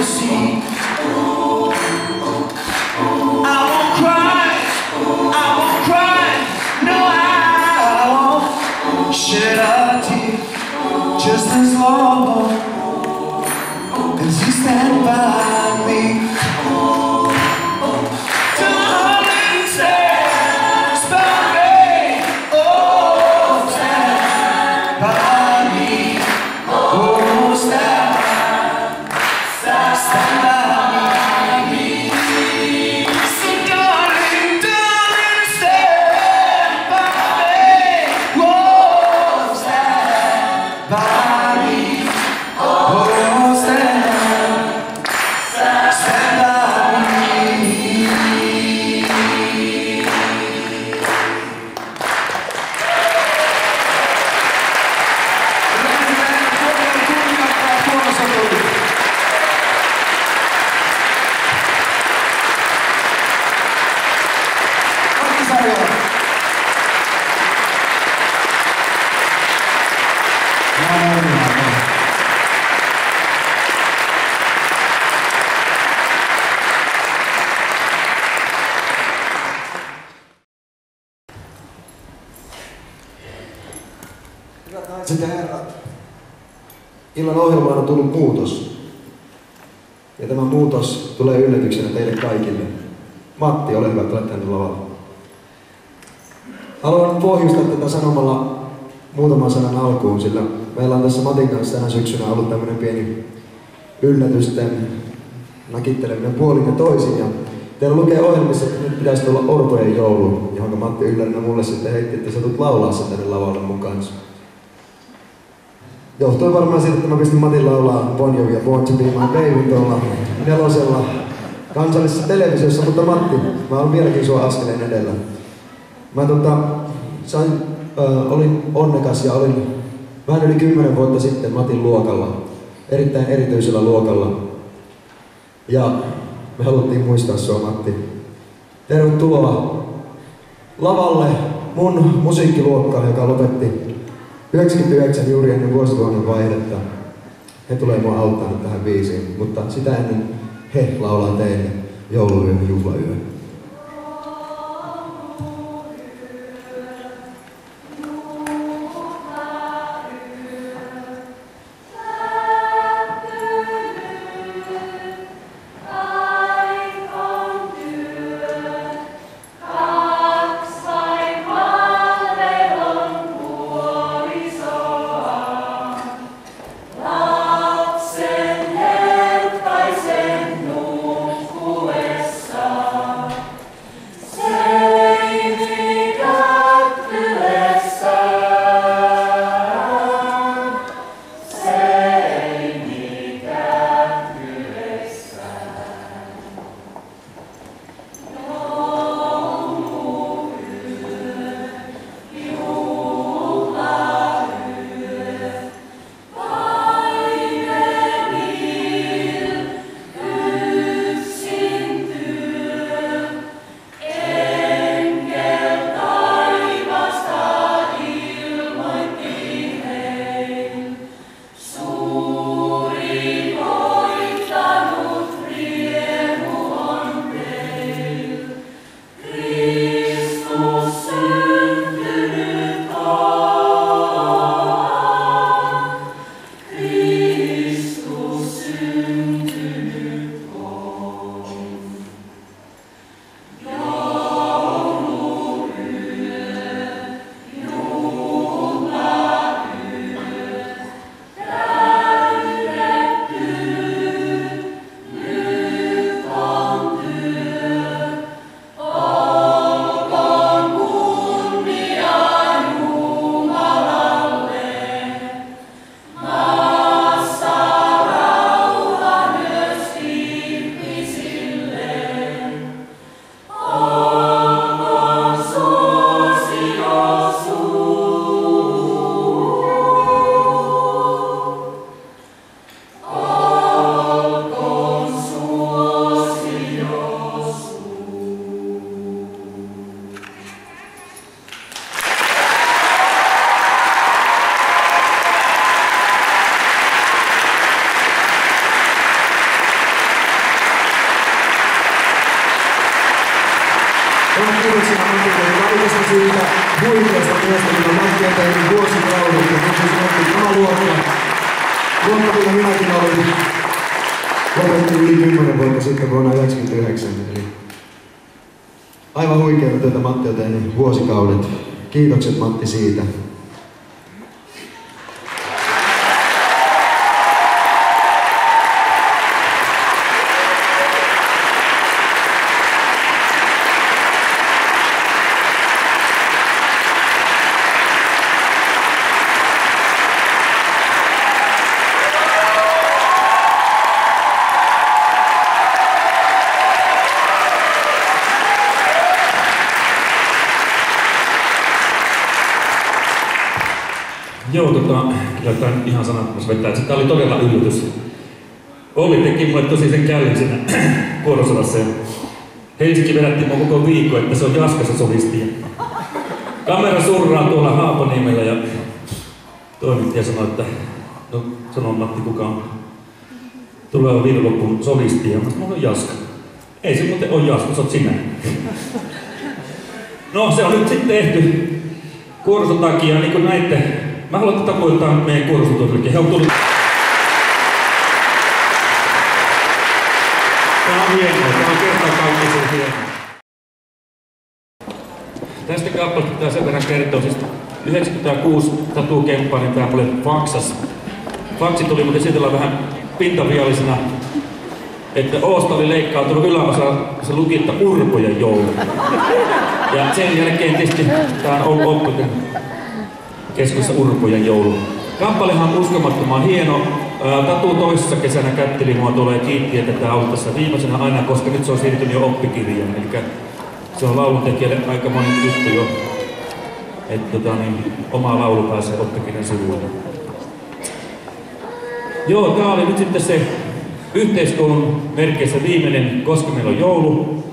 the sea. I won't cry, I won't cry, no I won't shed a tear just as long as you stand by me. Darling, stand by me, oh stand by me, oh stand by me. So darling, darling, stand by me, oh stand by me, oh stand by me. Hyvät naiset ja herrat, illan ohjelmaan on tullut muutos. Ja tämä muutos tulee yllätyksenä teille kaikille. Matti, ole hyvä, tule tänne lavalle. Haluan pohjustaa tätä sanomalla muutaman sanan alkuun, sillä meillä on tässä Matin kanssa tänä syksynä ollut tämmönen pieni yllätysten nakitteleminen puolin ja toisin. Ja teillä lukee ohjelmissa, että nyt pitäisi tulla Orpojen joulu, johon Matti yllärinä mulle sitten heitti, että sä tulet laulaa sen tänne lavalle mukaan. Johtui varmaan siitä, että mä pistin Matin laulaa Bon Jovi ja Born to be my baby tuolla 4 kansallisessa televisiossa, mutta Matti, mä olen vieläkin sua askeleen edellä. Mä olin onnekas ja olin vähän yli 10 vuotta sitten Matin luokalla, erittäin erityisellä luokalla. Ja me haluttiin muistaa sua, Matti. Tervetuloa lavalle mun musiikkiluokkaan, joka lopetti 99 juuri ennen vuosituhannen vaihdetta. He tulee mua auttaa nyt tähän biisiin, mutta sitä ennen he laulaa teille jouluyön juhlayön. Nukkuessa kiitoksia Matille kaikesta siitä huikeasta työstä, mitä Matti on tehnyt vuosikaudet. Ja nyt se on sama luokka, mitä minäkin olin. Lopetin yli 10 vuotta sitten vuonna 1999. Eli aivan huikeaa työtä Matti on tehnyt vuosikaudet. Kiitokset Matti siitä. Joo, kyllä tämä ihan sanattomasti vetää, että tämä oli todella yllätys. Olli teki mulle tosi sen källin siinä Kuorosodassa ja Helsinki vedätti mua koko viikko, että se on Jaskassa solisti. Kamera surraa tuolla Haapaniemellä ja toimittaja sanoi, että no sanoo Matti, kuka on tulee viikonloppuun solisti ja mä sanoin, no Jaska. Ei se muuten ole Jaska, se oot sinä. No se on nyt sitten tehty Kuoroson takia, niin kuin näitte. Mä haluan tapoittaa meidän kuorosotuotellekin. He on tullut. Tää on hienoa, tää on kertakaikkisen hienoa. Tästä kappaleesta pitää sen verran kertoa. Siis 96 Tatu-kemppaa, niin tää mulle faksas. Faksi tuli muuten esitellä vähän pintaviallisena, että Oosta oli leikkautunut yläosa, se luki, että Urpojen joulu. Ja sen jälkeen tietysti tää on ollut oppikin Keskustassa Urpojen joulu. Kappalehan on uskomattoman hieno. Tatu toisessa kesänä kätteli mua tuolla ja kiitti, että tää on tässä viimeisenä aina, koska nyt se on siirtynyt jo oppikirjaan. Eli se on lauluntekijälle aika moni juttu jo, että oma laulu pääsee oppikirjan sivuille. Joo, tää oli nyt sitten se yhteiskoulun merkeissä viimeinen Koskimelon joulu.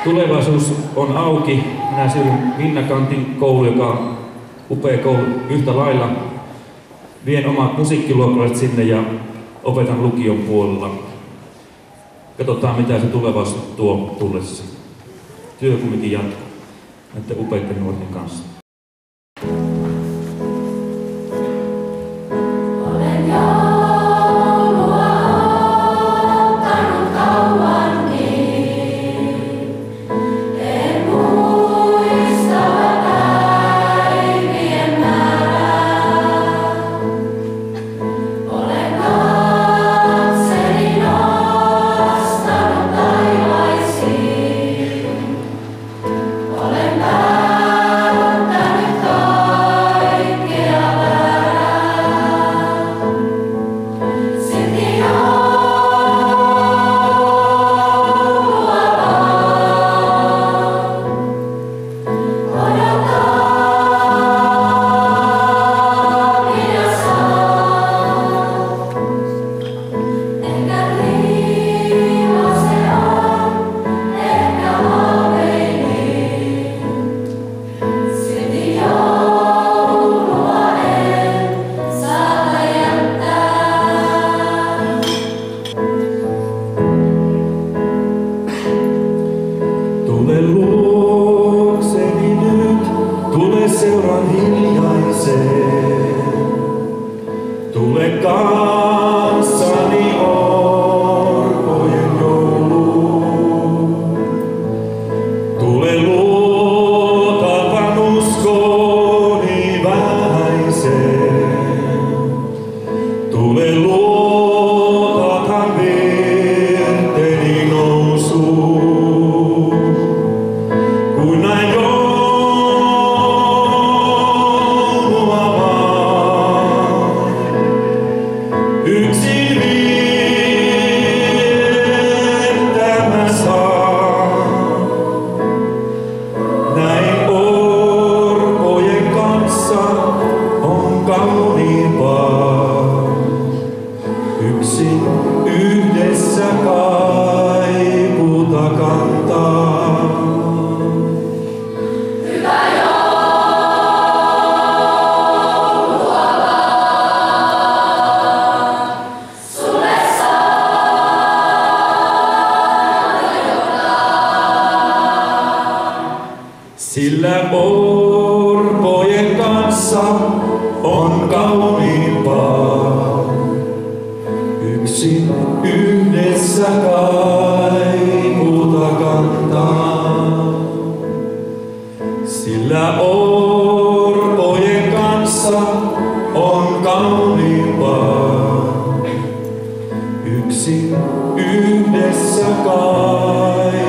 Tulevaisuus on auki. Minä siirryn Vinnakantin koulu, joka on upea koulu yhtä lailla. Vien omat musiikkiluokkalaiset sinne ja opetan lukion puolella. Katsotaan mitä se tulevaisuus tuo tullessa. Työ kumminkin jatkuu näiden upeiden nuorten kanssa. Olen Sillä orpojen kanssa on kauniimpaa. Yksin yhdessä kaipuuta kantaa. Sillä orpojen kanssa on kauniimpaa. Yksin yhdessä kaipuuta